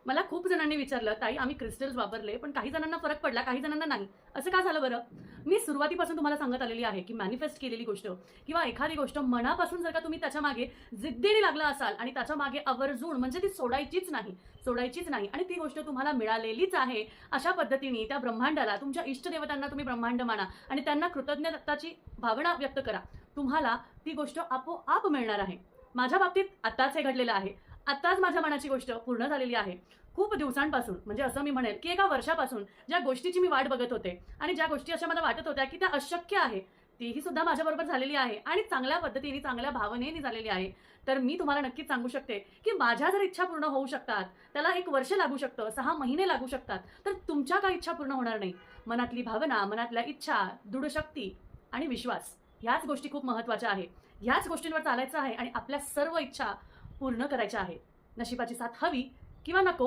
मला खूप जणांनी विचारलं, "ताई आम्ही क्रिस्टल्स वापरले, पण काही जणांना फरक पडला, काही जणांना नाही. असं का झालं बरं?" मी सुरुवातीपासून तुम्हाला सांगत आलेली आहे, की मॅनिफेस्ट केलेली गोष्ट किंवा एखादी गोष्ट मनापासून जर का तुम्ही त्याच्यामागे जिद्दीने लागला असाल आणि त्याच्यामागे आवर्जून म्हणजे ती सोडायचीच नाही आणि ती गोष्ट तुम्हाला मिळालेलीच आहे, अशा पद्धतीने त्या ब्रह्मांडाला, तुमच्या इष्टदेवतांना तुम्ही ब्रह्मांड माना आणि त्यांना कृतज्ञताची भावना व्यक्त करा. तुम्हाला ती गोष्ट आपोआप मिळणार आहे. माझ्या बाबतीत आत्ताच हे घडलेलं आहे. आत्ताच माझ्या मनाची गोष्ट पूर्ण झालेली आहे. खूप दिवसांपासून म्हणजे असं मी म्हणेल, की एका वर्षापासून ज्या गोष्टीची मी वाट बघत होते आणि ज्या गोष्टी अशा मला वाटत होत्या, की त्या अशक्य आहे, तीही सुद्धा माझ्याबरोबर झालेली आहे आणि चांगल्या पद्धतीने, चांगल्या भावनेने झालेली आहे. तर मी तुम्हाला नक्कीच सांगू शकते, की माझ्या जर इच्छा पूर्ण होऊ शकतात, त्याला 1 वर्ष लागू शकतं, 6 महिने लागू शकतात, तर तुमच्या का इच्छा पूर्ण होणार नाही? मनातली भावना, मनातल्या इच्छा, दृढ शक्ती आणि विश्वास ह्याच गोष्टी खूप महत्त्वाच्या आहेत. ह्याच गोष्टींवर चालायचं आहे आणि आपल्या सर्व इच्छा पूर्ण करायच्या आहेत. नशिबाची साथ हवी किंवा नको